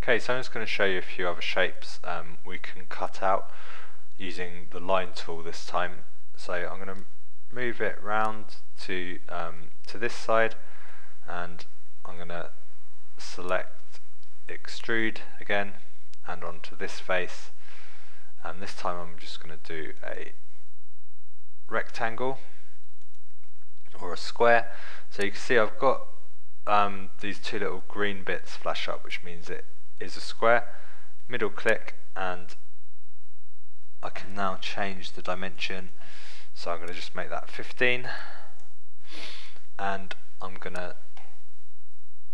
Okay, so I'm just going to show you a few other shapes we can cut out using the line tool this time. So I'm going to move it round to this side, and I'm going to select extrude again and onto this face, and this time I'm just going to do a rectangle or a square. So you can see I've got these two little green bits flash up, which means it is a square. Middle click, and I can now change the dimension. So I'm going to just make that 15, and I'm going to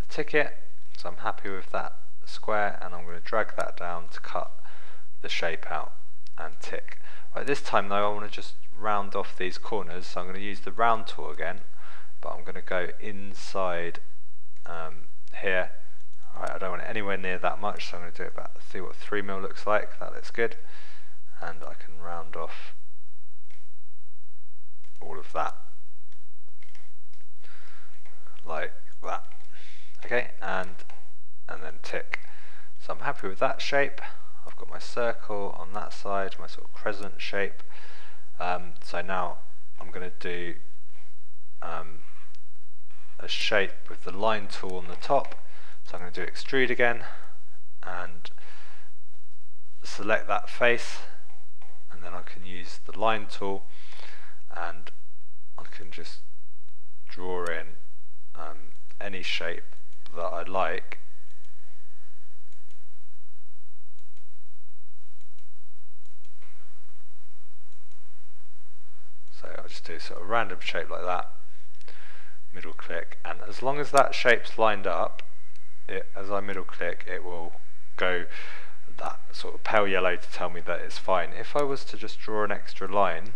tick it. So I'm happy with that square, and I'm going to drag that down to cut the shape out and tick. Right, this time though I want to just round off these corners, so I'm going to use the round tool again, but I'm going to go inside here. Right, I don't want it anywhere near that much, so I'm going to do it about, see what 3mm looks like. That looks good, and I can round off all of that like that. Okay, and then tick. So I'm happy with that shape. I've got my circle on that side, my sort of crescent shape. So now I'm going to do a shape with the line tool on the top. So I'm going to do extrude again and select that face, and then I can use the line tool and I can just draw in any shape that I like. So I'll just do sort of a random shape like that, middle click, and as long as that shape's lined up, as I middle click, it will go that sort of pale yellow to tell me that it's fine. If I was to just draw an extra line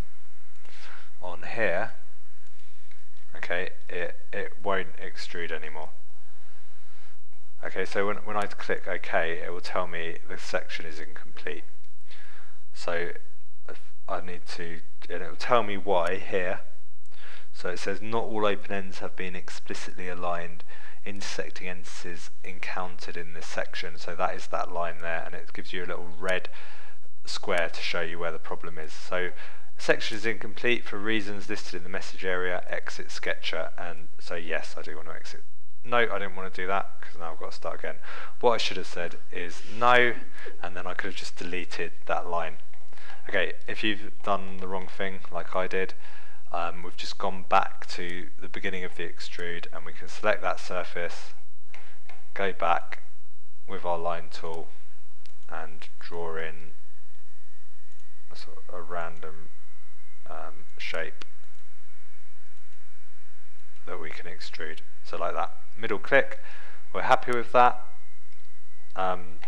on here, okay, it won't extrude anymore. Okay, so when I click OK, it will tell me the section is incomplete. So if I need to, and it will tell me why here. So it says not all open ends have been explicitly aligned, intersecting entities encountered in this section. So that is that line there, and it gives you a little red square to show you where the problem is. So section is incomplete for reasons listed in the message area, exit sketcher, and so yes, I do want to exit. No, I didn't want to do that because now I've got to start again. What I should have said is no, and then I could have just deleted that line. Okay, if you've done the wrong thing like I did, we've just gone back to the beginning of the extrude, and we can select that surface, go back with our line tool and draw in a random shape that we can extrude. So like that. Middle click, we're happy with that.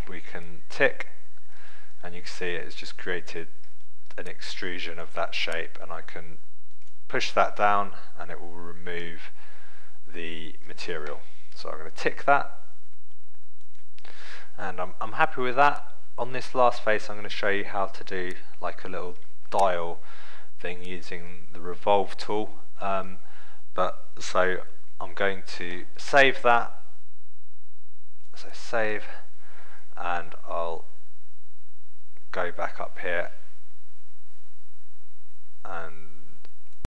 We can tick, and you can see it's just created an extrusion of that shape, and I can push that down and it will remove the material. So I'm going to tick that, and I'm happy with that. On this last face I'm going to show you how to do like a little dial thing using the revolve tool. So I'm going to save that, so save, and I'll go back up here and